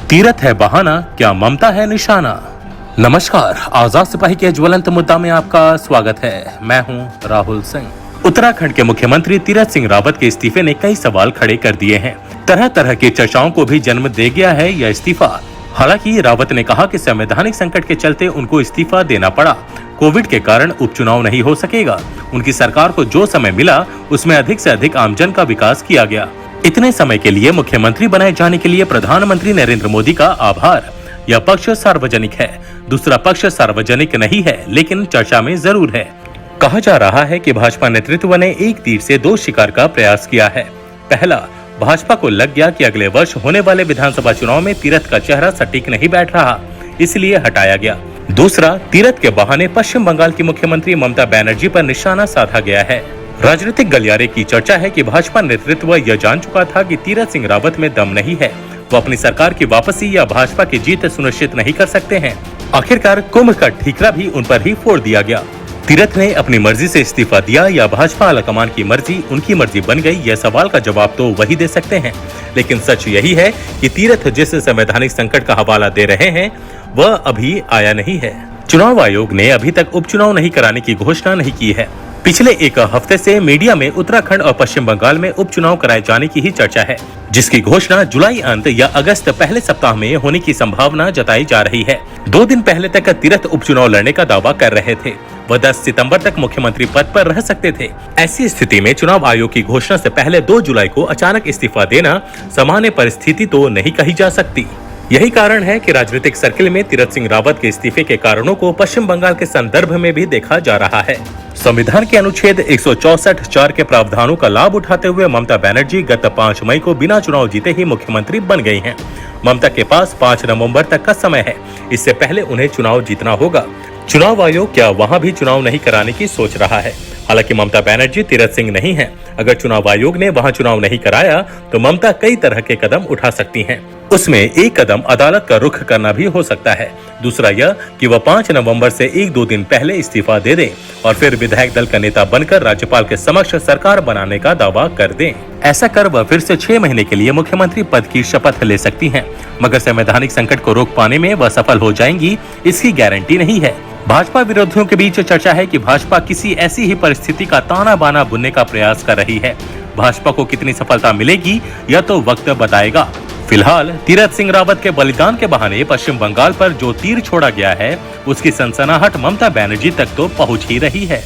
तीरथ है बहाना, क्या ममता है निशाना। नमस्कार, आजाद सिपाही के ज्वलंत मुद्दा में आपका स्वागत है। मैं हूं राहुल सिंह। उत्तराखंड के मुख्यमंत्री तीरथ सिंह रावत के इस्तीफे ने कई सवाल खड़े कर दिए हैं। तरह तरह की चर्चाओं को भी जन्म दे गया है यह इस्तीफा। हालांकि रावत ने कहा कि संवैधानिक संकट के चलते उनको इस्तीफा देना पड़ा। कोविड के कारण उपचुनाव नहीं हो सकेगा। उनकी सरकार को जो समय मिला उसमें अधिक से अधिक आमजन का विकास किया गया। इतने समय के लिए मुख्यमंत्री बनाए जाने के लिए प्रधानमंत्री नरेंद्र मोदी का आभार। यह पक्ष सार्वजनिक है, दूसरा पक्ष सार्वजनिक नहीं है, लेकिन चर्चा में जरूर है। कहा जा रहा है कि भाजपा नेतृत्व ने एक तीर से दो शिकार का प्रयास किया है। पहला, भाजपा को लग गया कि अगले वर्ष होने वाले विधानसभा चुनाव में तीरथ का चेहरा सटीक नहीं बैठ रहा, इसलिए हटाया गया। दूसरा, तीरथ के बहाने पश्चिम बंगाल की मुख्यमंत्री ममता बनर्जी पर निशाना साधा गया है। राजनीतिक गलियारे की चर्चा है कि भाजपा नेतृत्व यह जान चुका था कि तीरथ सिंह रावत में दम नहीं है, वो अपनी सरकार की वापसी या भाजपा की जीत सुनिश्चित नहीं कर सकते हैं। आखिरकार कुंभ का ठीकरा भी उन पर ही फोड़ दिया गया। तीरथ ने अपनी मर्जी से इस्तीफा दिया या भाजपा आलाकमान की मर्जी उनकी मर्जी बन गई, यह सवाल का जवाब तो वही दे सकते हैं। लेकिन सच यही है कि तीरथ जिस संवैधानिक संकट का हवाला दे रहे हैं वह अभी आया नहीं है। चुनाव आयोग ने अभी तक उपचुनाव नहीं कराने की घोषणा नहीं की है। पिछले एक हफ्ते से मीडिया में उत्तराखंड और पश्चिम बंगाल में उपचुनाव कराए जाने की ही चर्चा है, जिसकी घोषणा जुलाई अंत या अगस्त पहले सप्ताह में होने की संभावना जताई जा रही है। 2 दिन पहले तक तीरथ उपचुनाव लड़ने का दावा कर रहे थे। वह 10 सितंबर तक मुख्यमंत्री पद पर रह सकते थे। ऐसी स्थिति में चुनाव आयोग की घोषणा से पहले 2 जुलाई को अचानक इस्तीफा देना सामान्य परिस्थिति तो नहीं कही जा सकती। यही कारण है कि राजनीतिक सर्किल में तीरथ सिंह रावत के इस्तीफे के कारणों को पश्चिम बंगाल के संदर्भ में भी देखा जा रहा है। संविधान के अनुच्छेद 164(4) के प्रावधानों का लाभ उठाते हुए ममता बनर्जी गत 5 मई को बिना चुनाव जीते ही मुख्यमंत्री बन गई हैं। ममता के पास 5 नवंबर तक का समय है। इससे पहले उन्हें चुनाव जीतना होगा। चुनाव आयोग क्या वहां भी चुनाव नहीं कराने की सोच रहा है? हालांकि ममता बनर्जी तीरथ सिंह नहीं है। अगर चुनाव आयोग ने वहां चुनाव नहीं कराया तो ममता कई तरह के कदम उठा सकती हैं। उसमें एक कदम अदालत का रुख करना भी हो सकता है। दूसरा यह कि वह 5 नवंबर से 1-2 दिन पहले इस्तीफा दे दें और फिर विधायक दल का नेता बनकर राज्यपाल के समक्ष सरकार बनाने का दावा कर दें। ऐसा कर वह फिर से 6 महीने के लिए मुख्यमंत्री पद की शपथ ले सकती हैं। मगर संवैधानिक संकट को रोक पाने में वह सफल हो जाएंगी, इसकी गारंटी नहीं है। भाजपा विरोधियों के बीच चर्चा है कि भाजपा किसी ऐसी ही परिस्थिति का ताना बाना बुनने का प्रयास कर रही है। भाजपा को कितनी सफलता मिलेगी यह तो वक्त बताएगा। फिलहाल तीरथ सिंह रावत के बलिदान के बहाने पश्चिम बंगाल पर जो तीर छोड़ा गया है उसकी सनसनाहट ममता बनर्जी तक तो पहुंच ही रही है।